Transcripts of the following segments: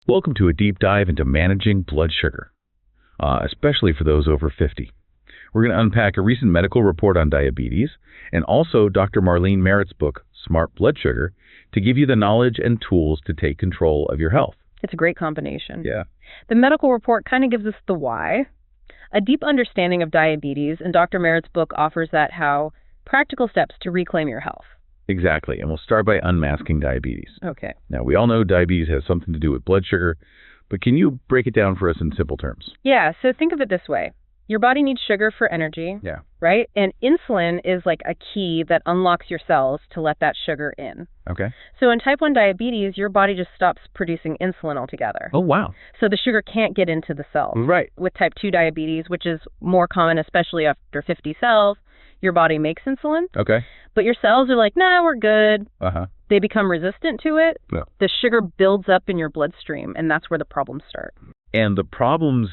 Welcome to a deep dive into managing blood sugar, especially for those over 50. We're going to unpack a recent medical report on diabetes and also Dr. Marlene Merritt's book, Smart Blood Sugar, to give you the knowledge and tools to take control of your health. It's a great combination. Yeah. The medical report kind of gives us the why, a deep understanding of diabetes, and Dr. Merritt's book offers that how practical steps to reclaim your health. Exactly, and we'll start by unmasking diabetes. Okay. Now, we all know diabetes has something to do with blood sugar, but can you break it down for us in simple terms? Yeah, so think of it this way. Your body needs sugar for energy, Yeah. right? And insulin is like a key that unlocks your cells to let that sugar in. Okay. So in type 1 diabetes, your body just stops producing insulin altogether. Oh, wow. So the sugar can't get into the cells. Right. With type 2 diabetes, which is more common, especially after 50 cells, your body makes insulin, Okay. but your cells are like, nah, we're good. Uh-huh. They become resistant to it. Yeah. The sugar builds up in your bloodstream, and that's where the problems start. And the problems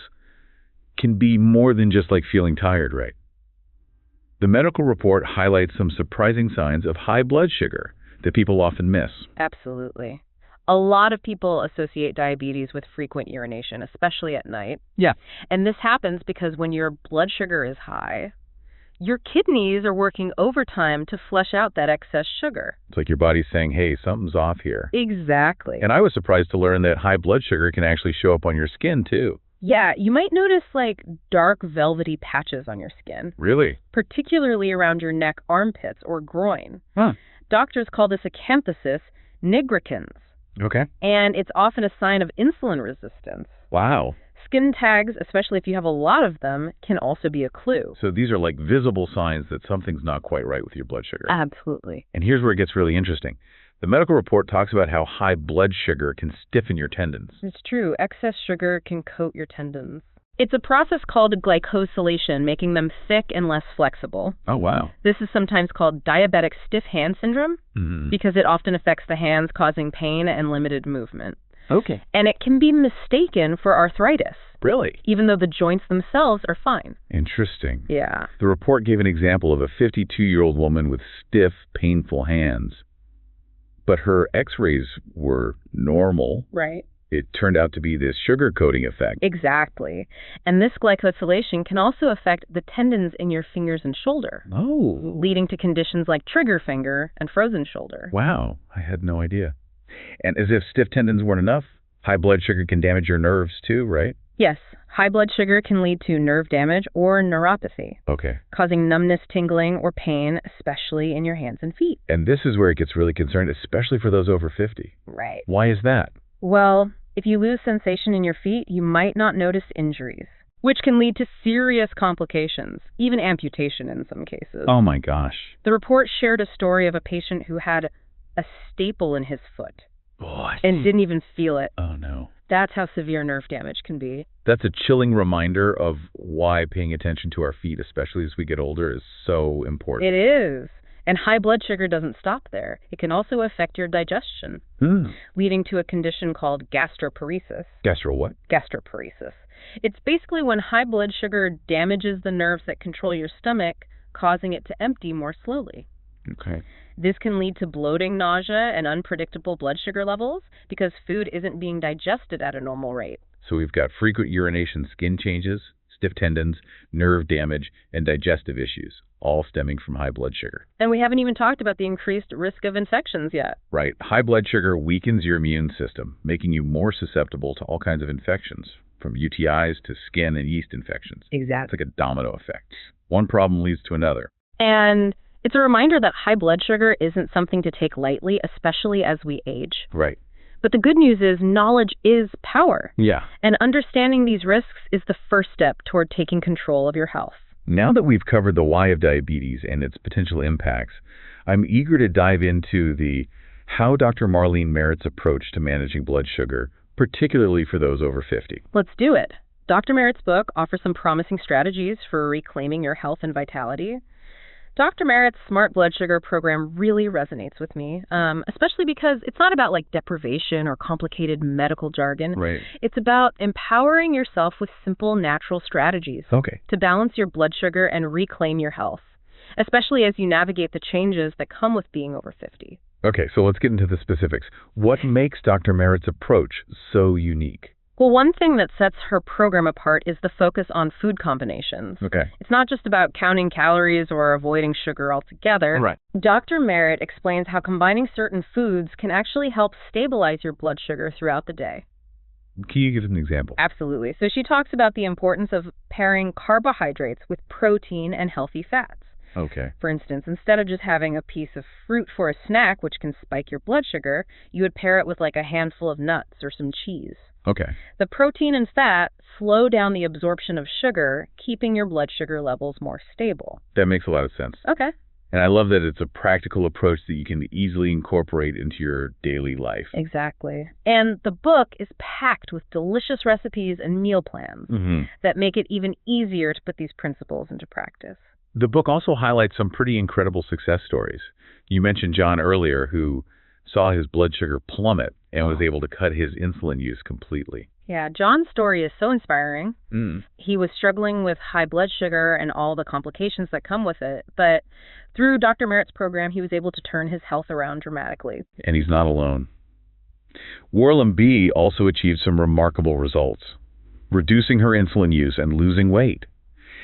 can be more than just like feeling tired, right? The medical report highlights some surprising signs of high blood sugar that people often miss. Absolutely. A lot of people associate diabetes with frequent urination, especially at night. Yeah. And this happens because when your blood sugar is high, your kidneys are working overtime to flush out that excess sugar. It's like your body's saying, hey, something's off here. Exactly. And I was surprised to learn that high blood sugar can actually show up on your skin, too. Yeah, you might notice like dark velvety patches on your skin, Really? particularly around your neck, armpits, or groin. Huh. Doctors call this acanthosis nigricans, Okay. and it's often a sign of insulin resistance. Wow. Skin tags, especially if you have a lot of them, can also be a clue. So these are like visible signs that something's not quite right with your blood sugar. Absolutely. And here's where it gets really interesting. The medical report talks about how high blood sugar can stiffen your tendons. It's true. Excess sugar can coat your tendons. It's a process called glycosylation, making them thick and less flexible. Oh, wow. This is sometimes called diabetic stiff hand syndrome Mm-hmm. because it often affects the hands, causing pain and limited movement. Okay. And it can be mistaken for arthritis, Really? even though the joints themselves are fine. Interesting. Yeah. The report gave an example of a 52-year-old woman with stiff, painful hands. But her x-rays were normal. Right. It turned out to be this sugar coating effect. Exactly. And this glycosylation can also affect the tendons in your fingers and shoulder, Oh. leading to conditions like trigger finger and frozen shoulder. Wow. I had no idea. And as if stiff tendons weren't enough, high blood sugar can damage your nerves too, right? Yes, high blood sugar can lead to nerve damage or neuropathy, Okay. causing numbness, tingling, or pain, especially in your hands and feet. And this is where it gets really concerned, especially for those over 50. Right. Why is that? Well, if you lose sensation in your feet, you might not notice injuries, which can lead to serious complications, even amputation in some cases. Oh my gosh. The report shared a story of a patient who had a staple in his foot What? and didn't even feel it. Oh no. That's how severe nerve damage can be. That's a chilling reminder of why paying attention to our feet, especially as we get older, is so important. It is. And high blood sugar doesn't stop there. It can also affect your digestion, leading to a condition called gastroparesis. Gastro what? Gastroparesis. It's basically when high blood sugar damages the nerves that control your stomach, causing it to empty more slowly. Okay. This can lead to bloating, nausea, and unpredictable blood sugar levels because food isn't being digested at a normal rate. So we've got frequent urination, skin changes, stiff tendons, nerve damage, and digestive issues, all stemming from high blood sugar. And we haven't even talked about the increased risk of infections yet. Right. High blood sugar weakens your immune system, making you more susceptible to all kinds of infections, from UTIs to skin and yeast infections. It's like a domino effect. One problem leads to another. And it's a reminder that high blood sugar isn't something to take lightly, especially as we age. Right. But the good news is knowledge is power. Yeah. And understanding these risks is the first step toward taking control of your health. Now that we've covered the why of diabetes and its potential impacts, I'm eager to dive into the how Dr. Marlene Merritt's approach to managing blood sugar, particularly for those over 50. Let's do it. Dr. Merritt's book offers some promising strategies for reclaiming your health and vitality. Dr. Merritt's Smart Blood Sugar program really resonates with me, especially because it's not about like deprivation or complicated medical jargon. Right. It's about empowering yourself with simple, natural strategies Okay. to balance your blood sugar and reclaim your health, especially as you navigate the changes that come with being over 50. Okay, so let's get into the specifics. What makes Dr. Merritt's approach so unique? Well, one thing that sets her program apart is the focus on food combinations. Okay. It's not just about counting calories or avoiding sugar altogether. Right. Dr. Merritt explains how combining certain foods can actually help stabilize your blood sugar throughout the day. Can you give an example? Absolutely. So she talks about the importance of pairing carbohydrates with protein and healthy fats. Okay. For instance, instead of just having a piece of fruit for a snack, which can spike your blood sugar, you would pair it with like a handful of nuts or some cheese. Okay. The protein and fat slow down the absorption of sugar, keeping your blood sugar levels more stable. That makes a lot of sense. Okay. And I love that it's a practical approach that you can easily incorporate into your daily life. Exactly. And the book is packed with delicious recipes and meal plans that make it even easier to put these principles into practice. The book also highlights some pretty incredible success stories. You mentioned John earlier, who saw his blood sugar plummet and was able to cut his insulin use completely. Yeah, John's story is so inspiring. He was struggling with high blood sugar and all the complications that come with it, but through Dr. Merritt's program, he was able to turn his health around dramatically. And he's not alone. Warlam B also achieved some remarkable results, reducing her insulin use and losing weight.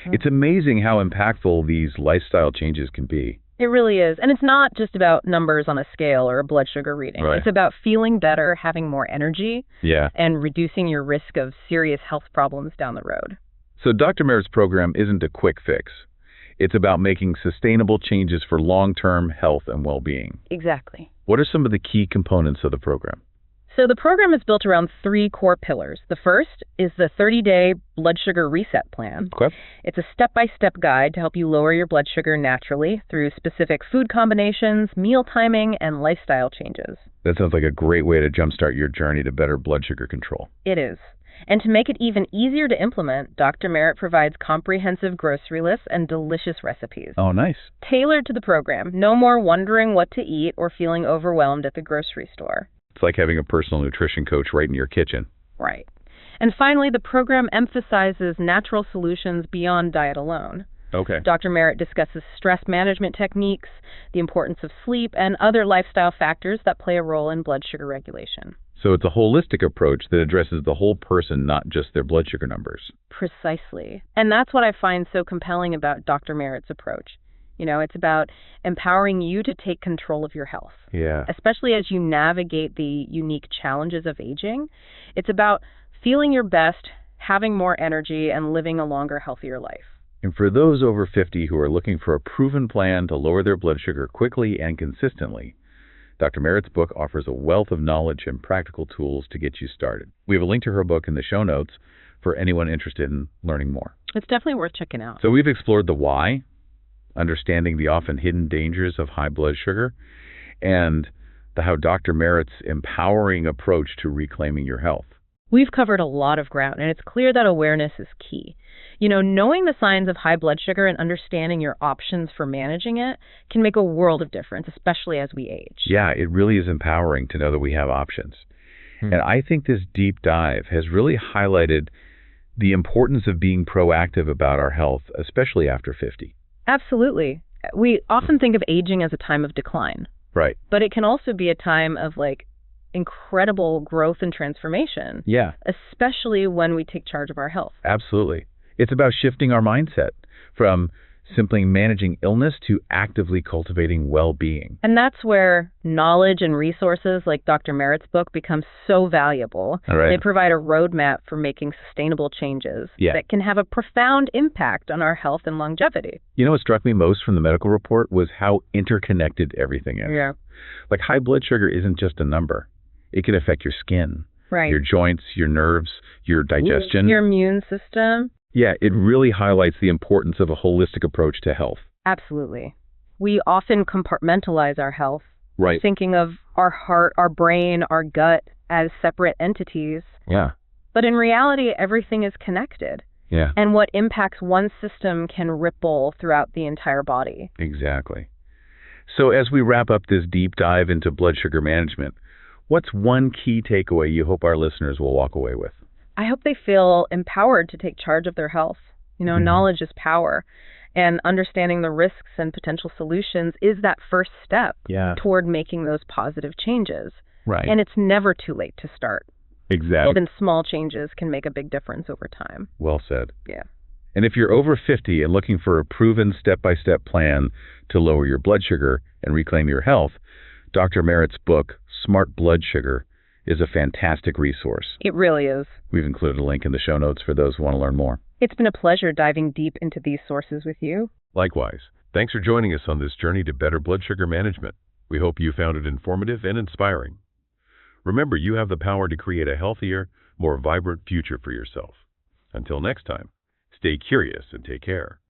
It's amazing how impactful these lifestyle changes can be. It really is. And it's not just about numbers on a scale or a blood sugar reading. Right. It's about feeling better, having more energy, and reducing your risk of serious health problems down the road. So Dr. Merritt's program isn't a quick fix. It's about making sustainable changes for long-term health and well-being. Exactly. What are some of the key components of the program? So the program is built around 3 core pillars. The first is the 30-day blood sugar reset plan. Okay. It's a step-by-step guide to help you lower your blood sugar naturally through specific food combinations, meal timing, and lifestyle changes. That sounds like a great way to jumpstart your journey to better blood sugar control. It is. And to make it even easier to implement, Dr. Merritt provides comprehensive grocery lists and delicious recipes. Oh, nice. Tailored to the program. No more wondering what to eat or feeling overwhelmed at the grocery store. It's like having a personal nutrition coach right in your kitchen. Right. And finally, the program emphasizes natural solutions beyond diet alone. Okay. Dr. Merritt discusses stress management techniques, the importance of sleep, and other lifestyle factors that play a role in blood sugar regulation. So it's a holistic approach that addresses the whole person, not just their blood sugar numbers. Precisely. And that's what I find so compelling about Dr. Merritt's approach. You know, it's about empowering you to take control of your health. Yeah. Especially as you navigate the unique challenges of aging. It's about feeling your best, having more energy, and living a longer, healthier life. And for those over 50 who are looking for a proven plan to lower their blood sugar quickly and consistently, Dr. Merritt's book offers a wealth of knowledge and practical tools to get you started. We have a link to her book in the show notes for anyone interested in learning more. It's definitely worth checking out. So we've explored the why, understanding the often hidden dangers of high blood sugar, and how Dr. Merritt's empowering approach to reclaiming your health. We've covered a lot of ground, and it's clear that awareness is key. You know, knowing the signs of high blood sugar and understanding your options for managing it can make a world of difference, especially as we age. Yeah, it really is empowering to know that we have options. And I think this deep dive has really highlighted the importance of being proactive about our health, especially after 50. Absolutely. We often think of aging as a time of decline. Right. But it can also be a time of incredible growth and transformation. Yeah. Especially when we take charge of our health. Absolutely. It's about shifting our mindset from simply managing illness to actively cultivating well-being. And that's where knowledge and resources like Dr. Merritt's book become so valuable. All right. They provide a roadmap for making sustainable changes that can have a profound impact on our health and longevity. You know what struck me most from the medical report was how interconnected everything is. Yeah. Like high blood sugar isn't just a number. It can affect your skin, your joints, your nerves, your digestion, your immune system. Yeah, it really highlights the importance of a holistic approach to health. Absolutely. We often compartmentalize our health, right, thinking of our heart, our brain, our gut as separate entities. Yeah. But in reality, everything is connected. Yeah. And what impacts one system can ripple throughout the entire body. Exactly. So as we wrap up this deep dive into blood sugar management, what's one key takeaway you hope our listeners will walk away with? I hope they feel empowered to take charge of their health. You know, knowledge is power. And understanding the risks and potential solutions is that first step Yeah. toward making those positive changes. Right. And it's never too late to start. Exactly. Even small changes can make a big difference over time. Well said. Yeah. And if you're over 50 and looking for a proven step-by-step plan to lower your blood sugar and reclaim your health, Dr. Merritt's book, Smart Blood Sugar, is a fantastic resource. It really is. We've included a link in the show notes for those who want to learn more. It's been a pleasure diving deep into these sources with you. Likewise, thanks for joining us on this journey to better blood sugar management. We hope you found it informative and inspiring. Remember, you have the power to create a healthier, more vibrant future for yourself. Until next time, stay curious and take care.